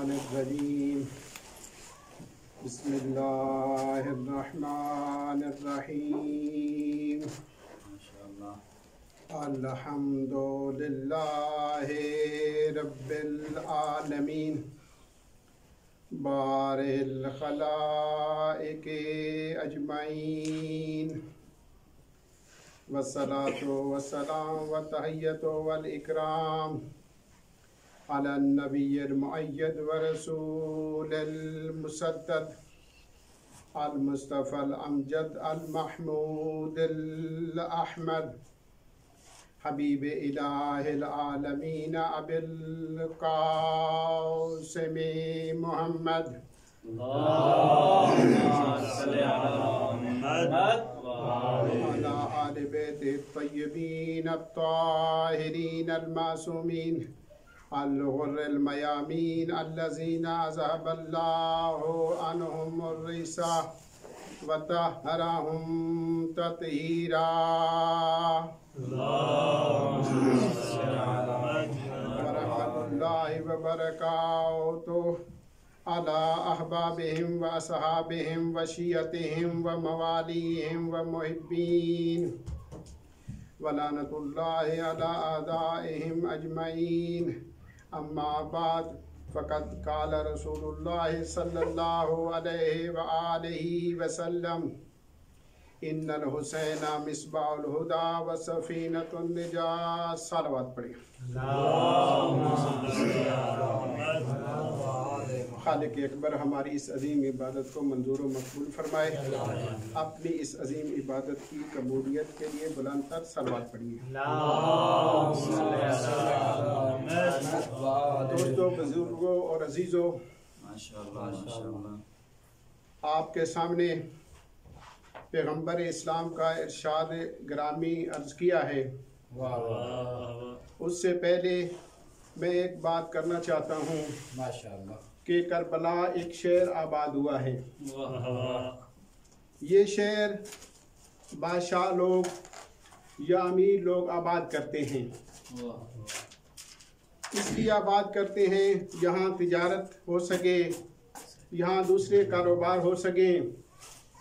शैतानिर्रजीम बिस्मिल्लाहिर्रहमानिर्रहीम अल्हम्दुलिल्लाहि रब्बिल आलमीन बारिल खलाइके अजमाइन वस्सलातु वस्सलाम व तहियतु वल इकराम अला नबिय्यिल मुअय्यद व रसूलिल मुसद्दद अल मुस्तफ़ल अमजद अल महमूदिल अहमद हबीब इलाहिल आलमीन अबिल कासिम मुहम्मद अला आले बैति तय्यबीन अत्ताहिरीन अल मासूमीन अल गुर्रिल मयामीन अल्लज़ीना अज़हबल्लाहु अन्हुमुर रिसा व तहहरहुम तत्हीरा वरहमतुल्लाहि व बरकातुहु अला अहबाबिहिम व असहाबिहिम व शियतिहिम व मवालिहिम व मुहिब्बीन व लानतुल्लाहि अला अदाइहिम अजमईन अम्मा बाद फ़क़द क़ाल रसूलुल्लाहि सल्लल्लाहु अलैहि व आलिहि व सल्लम इन्नल हुसैना मिस्बाहुल हुदा व सफ़ीनतुन निजात। सलावत पढ़िए। खालिक अकबर हमारी इस अजीम इबादत को मंजूर व मकबूल फरमाए। अपनी इस अजीम इबादत की कबूलियत के लिए बुलंदतर सलावत पढ़िए। दोस्तों, बुजुर्गों और अजीज़ों, आपके सामने पैगम्बर इस्लाम का इरशाद ग्रामी अर्ज किया है। उससे पहले मैं एक बात करना चाहता हूँ कि करबला एक शहर आबाद हुआ है। ये शहर बादशाह लोग या अमीर लोग आबाद करते हैं। इसलिए आबाद करते हैं यहाँ तिजारत हो सके, यहाँ दूसरे कारोबार हो सके।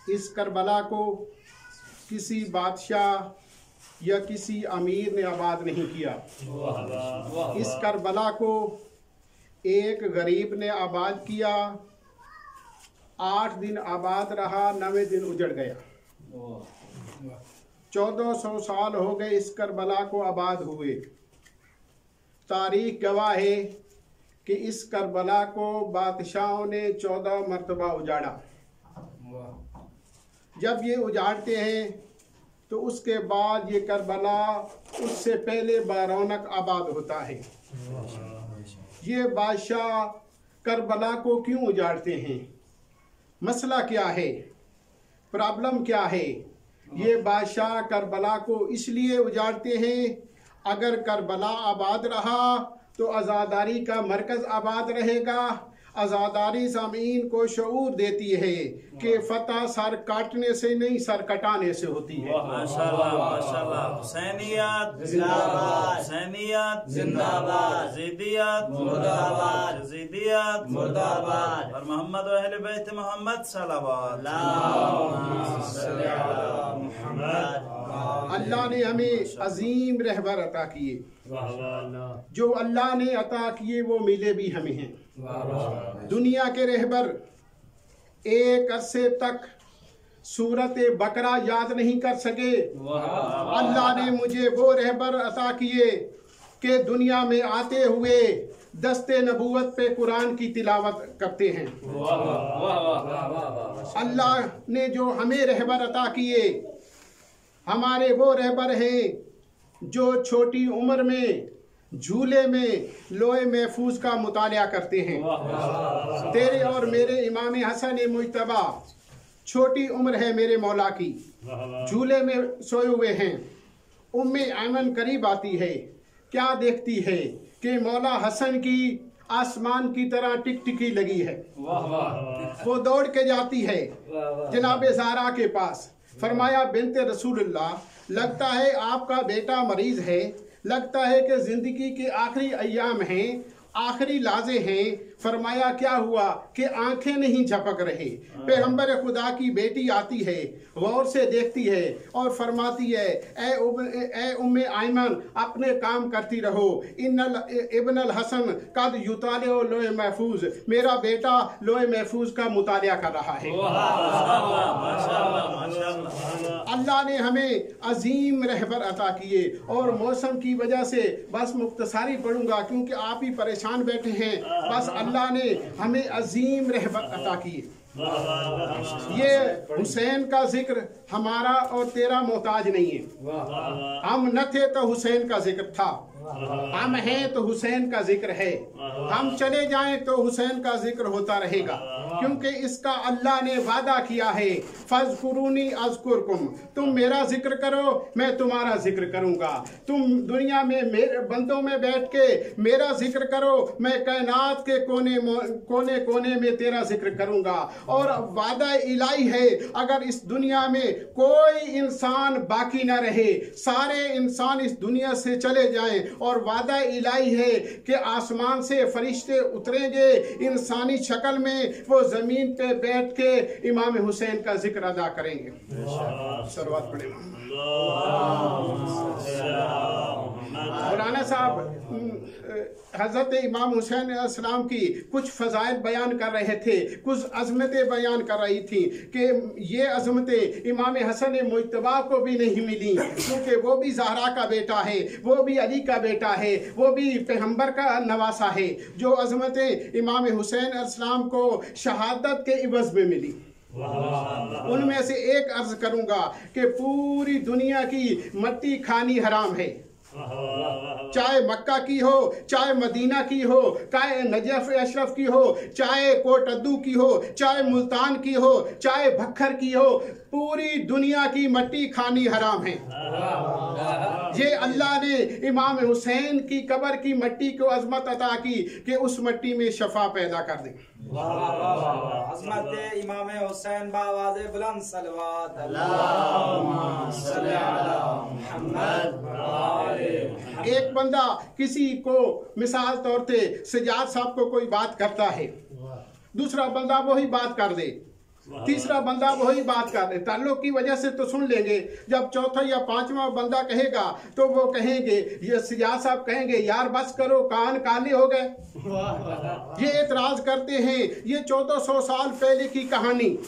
इस करबला को किसी बादशाह या किसी अमीर ने आबाद नहीं किया। इस करबला को एक गरीब ने आबाद किया। 8 दिन आबाद रहा, 9वें दिन उजड़ गया। 1400 साल हो गए इस करबला को आबाद हुए। तारीख गवाह है कि इस करबला को बादशाहों ने 14 मरतबा उजाड़ा। जब ये उजाड़ते हैं तो उसके बाद ये करबला उससे पहले बारौनक आबाद होता है। ये बादशाह करबला को क्यों उजाड़ते हैं? मसला क्या है? प्रॉब्लम क्या है? ये बादशाह करबला को इसलिए उजाड़ते हैं, अगर करबला आबाद रहा तो आज़ादारी का मरकज़ आबाद रहेगा। आज़ादारी ज़मीन को शऊर देती है कि फतह सर काटने से नहीं, सर कटाने से होती है। माशाअल्लाह माशाअल्लाह। हुसैनियत जिंदाबाद, हुसैनियत जिंदाबाद, ज़ैदियत मुर्दाबाद, ज़ैदियत मुर्दाबाद। और मोहम्मद व अहले बैत मोहम्मद सल्लल्लाहु अलैहि वसल्लम। अल्लाह ने हमें अजीम रहबर अता किए। जो अल्लाह ने अता किए वो मिले भी हमें हैं। दुनिया के रहबर एक अरसे तक सूरत बकरा याद नहीं कर सके। अल्लाह ने मुझे वो रहबर अता किए कि दुनिया में आते हुए दस्ते नबूवत पे कुरान की तिलावत करते हैं। अल्लाह ने जो हमें रहबर अता किए, हमारे वो रहबर हैं जो छोटी उम्र में झूले में लोहे महफूज का मुतालिया करते हैं। तेरे और मेरे इमाम हसन मुज्तबा छोटी उम्र है मेरे मौला की, झूले में सोए हुए हैं। उम्मे ऐमन करीब आती है, क्या देखती है कि मौला हसन की आसमान की तरह टिकटिकी लगी है। वो दौड़ के जाती है जनाबे ज़ारा के पास। फरमाया बिनते रसूलुल्लाह, लगता है आपका बेटा मरीज है, लगता है कि जिंदगी के आखिरी अय्याम हैं, आखिरी लाजे हैं, फरमाया क्या हुआ कि आंखें नहीं झपक रही। पैगंबर खुदा की बेटी आती है, गौर से देखती है और फरमाती है, ए उम्मे आयमन, अपने काम करती रहो। इब्नुल हसन कद युताले लोहे महफूज, मेरा बेटा लोहे महफूज का मुतालिया कर रहा है। अल्लाह ने हमें अजीम रहबर अता किए। और मौसम की वजह से बस मुख्तसारी पढ़ूंगा क्योंकि आप ही परेशान बैठे हैं। बस अल्लाह ने हमें अजीम रहबर अता किए। ये हुसैन का जिक्र हमारा और तेरा मोहताज नहीं है। हम न थे तो हुसैन का जिक्र था, हम हैं तो हुसैन का जिक्र है, हम चले जाएं तो हुसैन का जिक्र होता रहेगा। क्योंकि इसका अल्लाह ने वादा किया है, फज़कुरूनी अज़कुरकुम, तुम मेरा जिक्र करो मैं तुम्हारा जिक्र करूंगा। तुम दुनिया में मेरे बंदों में बैठ के मेरा जिक्र करो, मैं कायनात के कोने कोने में तेरा जिक्र करूंगा। और वादा इलाही है, अगर इस दुनिया में कोई इंसान बाकी न रहे, सारे इंसान इस दुनिया से चले जाएं, और वादा इलाही है कि आसमान से फरिश्ते उतरेंगे इंसानी शक्ल में, वो जमीन पे बैठ के इमाम हुसैन का जिक्र अदा करेंगे। सलवात पढ़े। मौलाना साहब हजरत इमाम हुसैन अलैहिस्सलाम की कुछ फजाइल बयान कर रहे थे, कुछ अजमतें बयान कर रही थी कि ये अजमतें इमाम हसन मुज्तबा को भी नहीं मिली, क्योंकि वो भी ज़हरा का बेटा है, वो भी अली का बेटा है, वो भी पैगंबर का नवासा है। जो अजमतें इमाम हुसैन अलैहिस्सलाम को शहादत के इवज़ में मिली, उनमें से एक अर्ज करूंगा कि पूरी दुनिया की मट्टी खानी हराम है, चाहे मक्का की हो, चाहे मदीना की हो, चाहे नजफ अशरफ की हो, चाहे कोटद्दू की हो, चाहे मुल्तान की हो, चाहे भक्खर की हो, पूरी दुनिया की मट्टी खानी हराम है। ये अल्लाह ने इमाम हुसैन की कब्र की मट्टी को अजमत अता की कि उस मट्टी में शफा पैदा कर दे। अज़मत इमाम हुसैन बावाज़े बुलंद सलवात एक बंदा किसी को मिसाल तौर पे सजाद साहब को कोई बात करता है, दूसरा बंदा वही बात कर दे, तीसरा बंदा वही बात कर दे, ताल्लुक की वजह से तो सुन लेंगे। जब चौथा या पांचवा बंदा कहेगा तो वो कहेंगे, ये सजाद साहब कहेंगे, यार बस करो, कान काले हो गए। ये एतराज करते हैं, ये 1400 साल पहले की कहानी,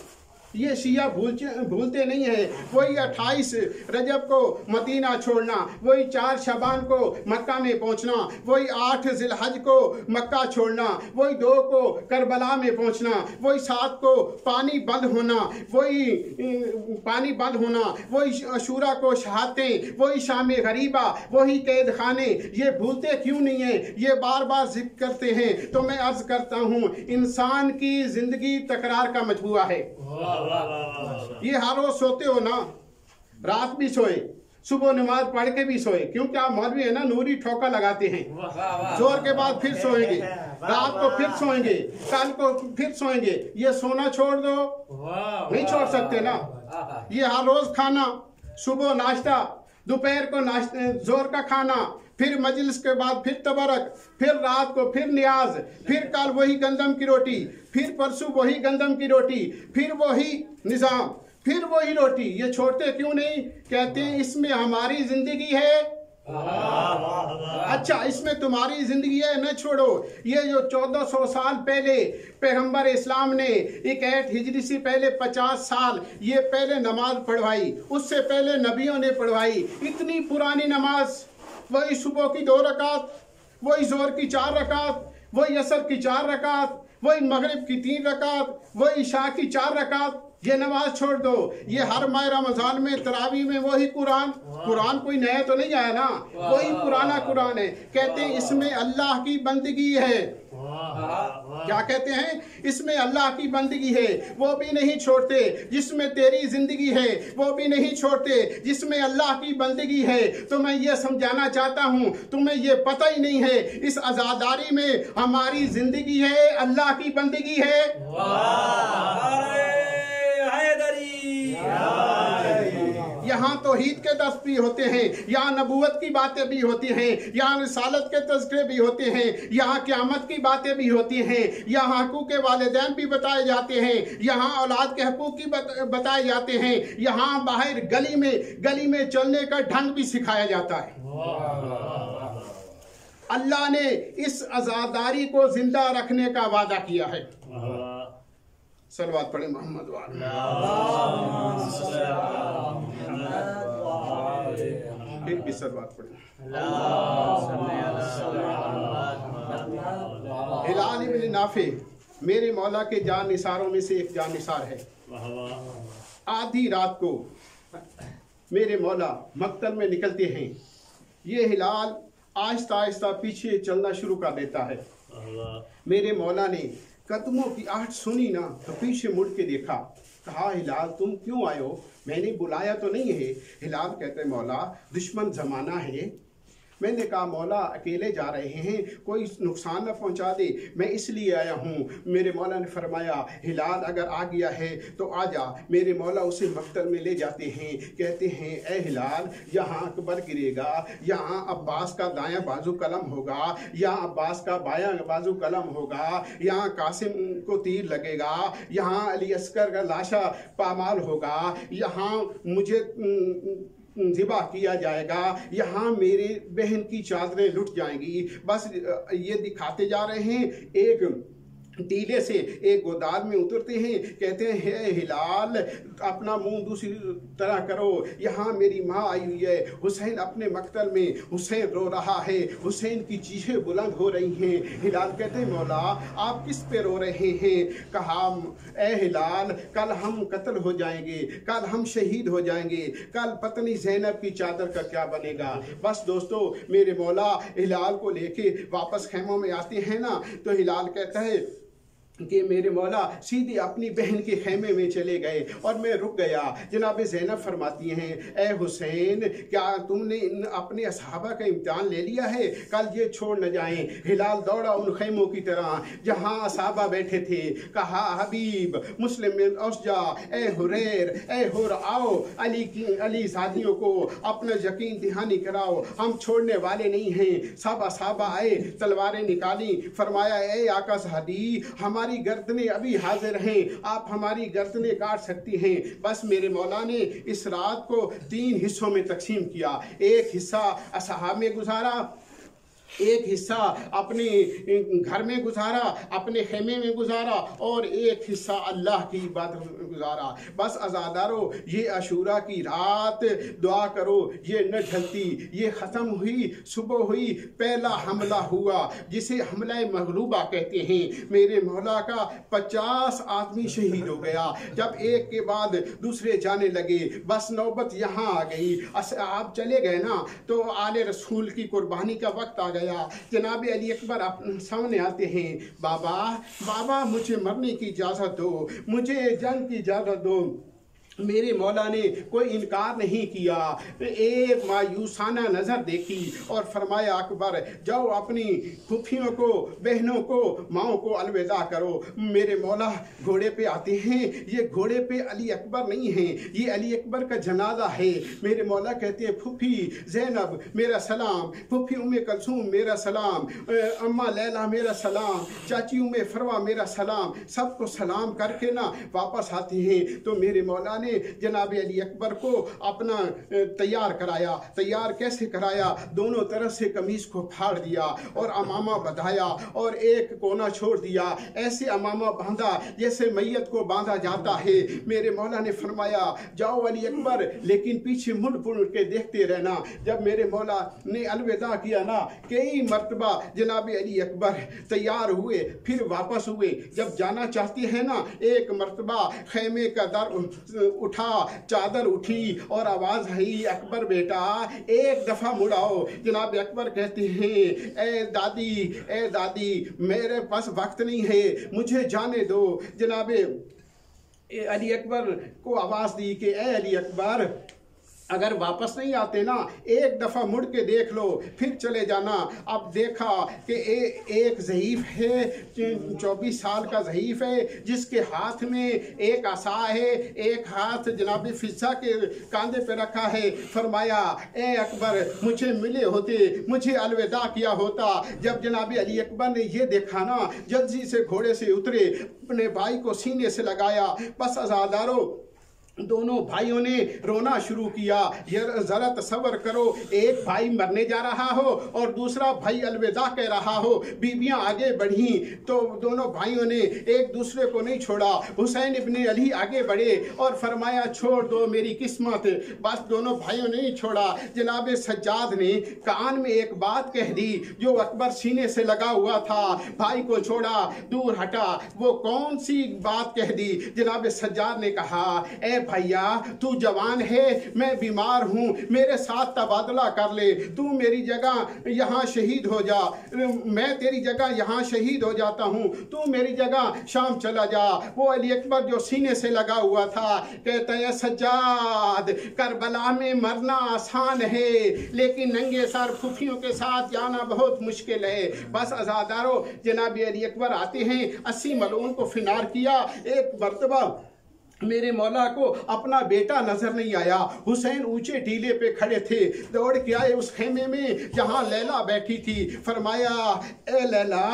ये शिया भूलते नहीं है। वही 28 रजब को मदीना छोड़ना, वही 4 शबान को मक्का में पहुंचना, वही 8 जिलहज को मक्का छोड़ना, वही 2 को करबला में पहुंचना, वही 7 को पानी बंद होना, वही अशूरा को शहादतें, वही शाम गरीबा, वही कैद खाने। ये भूलते क्यों नहीं है, ये बार बार जिक्र करते हैं। तो मैं अर्ज करता हूँ, इंसान की जिंदगी तकरार का मजबूआ है। ये हर रोज सोते हो ना, रात भी सोए, सुबह नमाज पढ़ के भी सोए, क्योंकि आप मौलवी है ना, नूरी ठोका लगाते हैं। जोर के बाद फिर सोएंगे, रात को फिर सोएंगे, कल को फिर सोएंगे। ये सोना छोड़ दो, नहीं छोड़ सकते ना। ये हर रोज खाना, सुबह नाश्ता, दोपहर को जोर का खाना, फिर मजलिस के बाद फिर तबरक, फिर रात को फिर नियाज, फिर कल वही गंदम की रोटी, फिर परसों वही गंदम की रोटी, फिर वही निजाम, फिर वही रोटी। ये छोड़ते क्यों नहीं? कहते हैं इसमें हमारी जिंदगी है। अच्छा, इसमें तुम्हारी जिंदगी है, न छोड़ो। ये जो 1400 साल पहले पैगंबर इस्लाम ने 61 हिजरी से पहले 50 साल ये पहले नमाज पढ़वाई, उससे पहले नबियों ने पढ़वाई। इतनी पुरानी नमाज, वही सुबह की 2 रकात, वही जोर की 4 रकात, वही असर की 4 रकात, वही मगरिब की 3 रकात, वही इशा की 4 रकात। ये नमाज छोड़ दो। ये हर माह रमजान में तरावी में वही कुरान कोई नया तो नहीं आया ना, वही पुराना कुरान है। कहते हैं इसमें अल्लाह की बंदगी है। क्या कहते हैं? इसमें अल्लाह की बंदगी है, वो भी नहीं छोड़ते। जिसमें तेरी जिंदगी है वो भी नहीं छोड़ते, जिसमें अल्लाह की बंदगी है। तो मैं ये समझाना चाहता हूँ, तुम्हें ये पता ही नहीं है, इस आजादारी में हमारी जिंदगी है, अल्लाह की बंदगी है। यहाँ यहाँ तौहीद के दर्स भी होते हैं, यहाँ नबूवत की बातें भी होती हैं, यहाँ रिसालत के तज़किरे भी होते हैं, यहाँ क़यामत की बातें भी होती हैं, यहाँ हकूक़ वालिदैन भी बताए जाते हैं, यहाँ औलाद के हकूक़ की बताए जाते हैं, यहाँ बाहर गली में चलने का ढंग भी सिखाया जाता है। अल्लाह ने इस आज़ादारी को जिंदा रखने का वादा किया है। सलवात पढ़े मोहम्मद वाले, फिर भी सलवात पढ़े। हिलाल इब्न नाफे मेरे मौला के जान निसारों में से एक जान निसार है। आधी रात को मेरे मौला मक्तल में निकलते हैं। ये हिलाल आहिस्ता आहिस्ता पीछे चलना शुरू कर देता है। मेरे मौला ने कदमों की आहट सुनी ना तो पीछे मुड़ के देखा, कहा हिलाल तुम क्यों आए हो, मैंने बुलाया तो नहीं है। हिलाल कहते मौला दुश्मन ज़माना है। मैंने कहा मौला अकेले जा रहे हैं, कोई नुकसान न पहुंचा दे, मैं इसलिए आया हूँ। मेरे मौला ने फरमाया हिलाल अगर आ गया है तो आ जा। मेरे मौला उसे मक्तल में ले जाते हैं, कहते हैं ए हिलाल यहाँ अकबर गिरेगा, यहाँ अब्बास का दायां बाजू कलम होगा, यहाँ अब्बास का बायां बाजू कलम होगा, यहाँ कासिम को तीर लगेगा, यहाँ अली अस्कर का लाशा पामाल होगा, यहाँ मुझे ज़िबा किया जाएगा, यहाँ मेरे बहन की चादरें लुट जाएंगी। बस ये दिखाते जा रहे हैं। एक टीले से एक गोदान में उतरते हैं, कहते हैं हे हिलाल अपना मुंह दूसरी तरह करो, यहाँ मेरी माँ आई हुई है, हुसैन अपने मक्तल में, हुसैन रो रहा है, हुसैन की चीखें बुलंद हो रही हैं। हिलाल कहते हैं मौला आप किस पे रो रहे हैं। कहा ए हिलाल कल हम कत्ल हो जाएंगे, कल हम शहीद हो जाएंगे, कल पत्नी ज़ैनब की चादर का क्या बनेगा। बस दोस्तों मेरे मौला हिलाल को लेके वापस खेमों में आते हैं ना, तो हिलाल कहता है कि मेरे मौला सीधे अपनी बहन के खेमे में चले गए और मैं रुक गया। जनाब ज़ैनब फरमाती हैं ए हुसैन क्या तुमने अपने असहाबा का इम्तिहान ले लिया है, कल ये छोड़ न जाएं। हिलाल दौड़ा उन खेमों की तरह जहाँ असहाबा बैठे थे, कहा हबीब मुस्लिम औसजा ए हुरैर ए हुर आओ, अली साथियों को अपना यकीन दहानी कराओ, हम छोड़ने वाले नहीं हैं। सब असहाबा आए, तलवारें निकाली, फरमाया ए आका सादी हमारी गर्दनें अभी हाजिर हैं, आप हमारी गर्दनें काट सकती हैं। बस मेरे मौला ने इस रात को 3 हिस्सों में तकसीम किया। एक हिस्सा असहाब में गुजारा, एक हिस्सा अपने घर में गुजारा, अपने खेमे में गुजारा, और एक हिस्सा अल्लाह की इबादत में गुजारा। बस आज़ादारो ये अशूरा की रात दुआ करो ये न ढलती, ये ख़त्म हुई, सुबह हुई, पहला हमला हुआ जिसे हमला मगलूबा कहते हैं। मेरे मौला का 50 आदमी शहीद हो गया। जब एक के बाद दूसरे जाने लगे, बस नौबत यहाँ आ गई। आप चले गए ना तो आले रसूल की कुर्बानी का वक्त आ गया। जनाब अली अकबर सामने आते हैं, बाबा मुझे मरने की इजाज़त दो, मुझे जंग की इजाज़त दो। मेरे मौला ने कोई इनकार नहीं किया, एक मायूसाना नज़र देखी और फरमाया अकबर जाओ अपनी फूफियों को, बहनों को, माओ को अलविदा करो। मेरे मौला घोड़े पे आते हैं, ये घोड़े पे अली अकबर नहीं हैं, ये अली अकबर का जनाजा है। मेरे मौला कहते हैं फूफी ज़ैनब मेरा सलाम, फूफी उम्मे कुलसूम मेरा सलाम, अम्मा लैला मेरा सलाम, चाची उम्मे फरवा मेरा सलाम। सबको सलाम करके ना वापस आते हैं। तो मेरे मौला ने जनाब अली अकबर को अपना तैयार कराया। तैयार कैसे कराया, दोनों तरफ से कमीज को फाड़ दिया और अमामा बंधाया और एक कोना छोड़ दिया, ऐसे अमामा बांधा जैसे मैयत को बांधा जाता है। मेरे मौला ने फरमाया जाओ अली अकबर, लेकिन पीछे मुड़ मुड़ के देखते रहना। जब मेरे मौला ने अलविदा किया ना, कई मरतबा जनाब अली अकबर तैयार हुए, फिर वापस हुए। जब जाना चाहते हैं ना, एक मरतबा खेमे का दर उठा, चादर उठी और आवाज आई अकबर बेटा एक दफा मुड़ाओ। जनाब अकबर कहते हैं ए दादी मेरे पास वक्त नहीं है, मुझे जाने दो। जनाब अली अकबर को आवाज दी कि ए अली अकबर अगर वापस नहीं आते ना, एक दफ़ा मुड़ के देख लो, फिर चले जाना। अब देखा कि एक ज़ईफ़ है, 24 साल का ज़ईफ़ है, जिसके हाथ में एक आसा है, एक हाथ जनाब फिजा के कंधे पे रखा है। फरमाया, ए अकबर, मुझे मिले होते, मुझे अलविदा किया होता। जब जनाब अली अकबर ने ये देखा ना, जल्दी से घोड़े से उतरे, अपने भाई को सीने से लगाया। बस अज़ादारों, दोनों भाइयों ने रोना शुरू किया। जरा तसव्वुर करो, एक भाई मरने जा रहा हो और दूसरा भाई अलविदा कह रहा हो। बीबियां आगे बढ़ी तो दोनों भाइयों ने एक दूसरे को नहीं छोड़ा। हुसैन इब्ने अली आगे बढ़े और फरमाया, छोड़ दो मेरी किस्मत। बस दोनों भाइयों ने नहीं छोड़ा। जनाब सज्जाद ने कान में एक बात कह दी जो अकबर सीने से लगा हुआ था। भाई को छोड़ा, दूर हटा। वो कौन सी बात कह दी? जनाब सज्जाद ने कहा, ए भैया, तू जवान है, मैं बीमार हूँ, मेरे साथ तबादला कर ले। तू मेरी जगह यहाँ शहीद हो जा, मैं तेरी जगह यहाँ शहीद हो जाता हूँ, तू मेरी जगह शाम चला जा। वो अली अकबर जो सीने से लगा हुआ था कहता है, सज्जाद, करबला में मरना आसान है, लेकिन नंगे सर फुफियों के साथ जाना बहुत मुश्किल है। बस अज़ादारों, जनाब अली अकबर आते हैं, 80 मलून को फिनार किया। एक मरतबा मेरे मौला को अपना बेटा नजर नहीं आया। हुसैन ऊंचे टीले पे खड़े थे, दौड़ के आए उस खेमे में जहां लैला बैठी थी। फरमाया, ए लैला,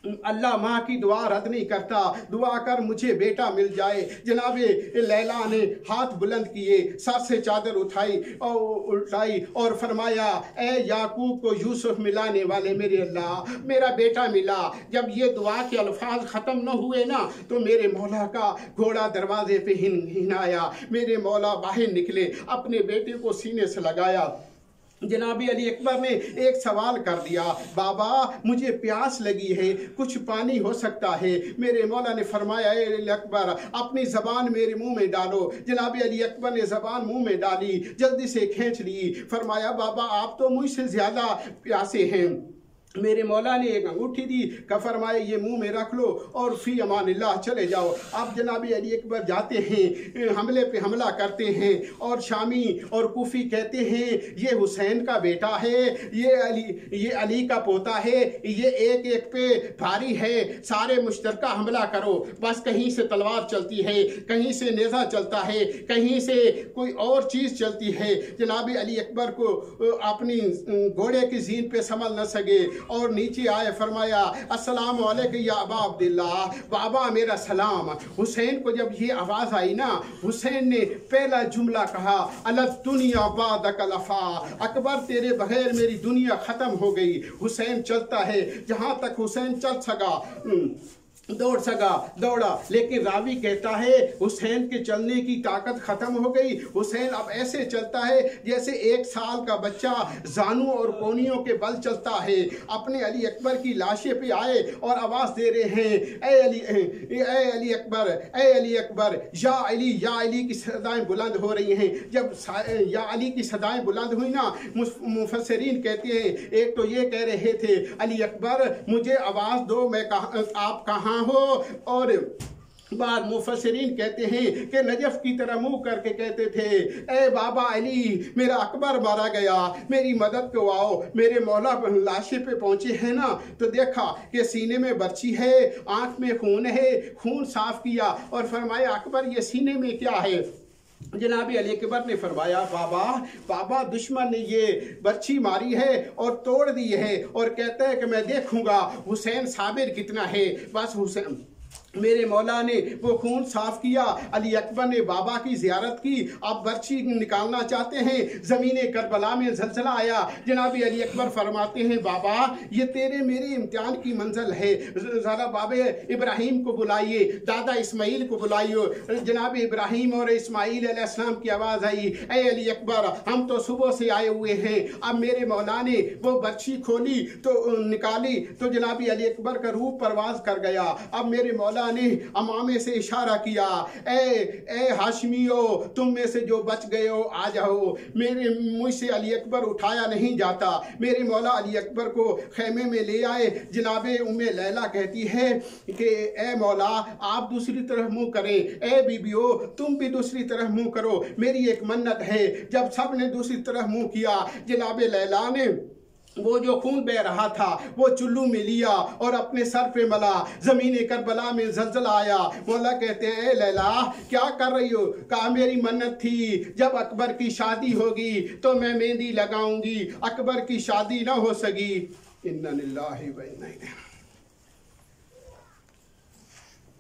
अल्लाह माँ की दुआ रद्द नहीं करता, दुआ कर मुझे बेटा मिल जाए। जनाबे लैला ने हाथ बुलंद किए, सर से चादर उठाई और उल्टाई और फरमाया, ए याकूब को यूसुफ मिलाने वाले मेरे अल्लाह, मेरा बेटा मिला। जब ये दुआ के अल्फाज ख़त्म न हुए ना, तो मेरे मौला का घोड़ा दरवाजे पे हिनाया। मेरे मौला बाहर निकले, अपने बेटे को सीने से लगाया। जनाबी अली अकबर ने एक सवाल कर दिया, बाबा मुझे प्यास लगी है, कुछ पानी हो सकता है? मेरे मौला ने फरमाया, अली अकबर अपनी ज़बान मेरे मुंह में डालो। जनाबी अली अकबर ने ज़बान मुंह में डाली, जल्दी से खींच ली। फरमाया, बाबा आप तो मुझसे ज़्यादा प्यासे हैं। मेरे मौला ने एक अंगूठी दी, का फरमाया, ये मुंह में रख लो और फी अमानिल्लाह चले जाओ। अब जनाबी अली अकबर जाते हैं, हमले पे हमला करते हैं और शामी और कुफी कहते हैं, ये हुसैन का बेटा है, ये अली का पोता है, ये एक एक पे भारी है, सारे मुश्तरका हमला करो। बस कहीं से तलवार चलती है, कहीं से नेज़ा चलता है, कहीं से कोई और चीज़ चलती है। जनाबी अली अकबर को अपनी घोड़े की जीन पे संभल न सके और नीचे आए। फरमाया, अस्सलाम वालेकुम या अबा अब्दुल्लाह, बाबा मेरा सलाम। हुसैन को जब ये आवाज़ आई ना, हुसैन ने पहला जुमला कहा, अलग दुनिया बादक लफा, अकबर तेरे बगैर मेरी दुनिया ख़त्म हो गई। हुसैन चलता है, जहाँ तक हुसैन चल सका दौड़ सका दौड़ा, लेकिन रावी कहता है हुसैन के चलने की ताकत ख़त्म हो गई। हुसैन अब ऐसे चलता है जैसे 1 साल का बच्चा जानू और कोनियों के बल चलता है। अपने अली अकबर की लाशे पे आए और आवाज़ दे रहे हैं, ए अली अकबर, ए अली अकबर, या अली की सदाएं बुलंद हो रही हैं। जब या अली की सदाएं बुलंद हुई ना, मुफस्सिरीन कहते हैं, एक तो ये कह रहे थे, अली अकबर मुझे आवाज़ दो, मैं आप कहाँ हो, और बाद मुफस्सिरीन कहते हैं कि नजफ की तरह मुंह करके कहते थे, ए बाबा अली, मेरा अकबर मारा गया, मेरी मदद को आओ। मेरे मौला लाशे पे पहुंचे हैं ना, तो देखा कि सीने में बर्छी है, आंख में खून है, खून साफ किया और फरमाया, अकबर ये सीने में क्या है? जनाबी अली अकबर ने फरमाया, बाबा दुश्मन ने ये बर्छी मारी है और तोड़ दी है, और कहता है कि मैं देखूंगा हुसैन साबिर कितना है। बस हुसैन, मेरे मौला ने वो खून साफ किया। अली अकबर ने बाबा की ज़ियारत की, अब बर्छी निकालना चाहते हैं। ज़मीने करबला में ज़लज़ला आया। जनाबी अली अकबर फरमाते हैं, बाबा ये तेरे मेरे इम्तिहान की मंजिल है, ज़रा बाबे इब्राहिम को बुलाइए, दादा इस्माइल को बुलाइए। जनाब इब्राहिम और इस्माइल अलैहिस्सलाम की आवाज़ आई, ए अली अकबर, हम तो सुबह से आए हुए हैं। अब मेरे मौला ने वो बर्छी खोली तो निकाली तो जनाबी अली अकबर का रूह परवाज़ कर गया। अब मेरे मौला मौला ने अमामे से इशारा किया, ए हाशमियो, तुम में से जो बच गए हो आ जाओ। मुझसे अली अकबर उठाया नहीं जाता। मेरे मौला अली अकबर को खेमे में ले आए। जनाबे उम्मे लैला कहती है कि ए मौला, आप दूसरी तरफ मुंह करें, ए बीबियो तुम भी दूसरी तरफ मुंह करो, मेरी एक मन्नत है। जब सब ने दूसरी तरफ मुंह किया, जनाबे लैला ने वो जो खून बह रहा था वो चुल्लू में लिया और अपने सर पे मला। ज़मीन करबला में ज़लज़ला आया। मौला कहते हैं, लैला क्या कर रही हो? कहा, मेरी मन्नत थी जब अकबर की शादी होगी तो मैं मेहंदी लगाऊंगी। अकबर की शादी ना हो सकी। इन्ना लिल्लाहि व इन्ना इलैहि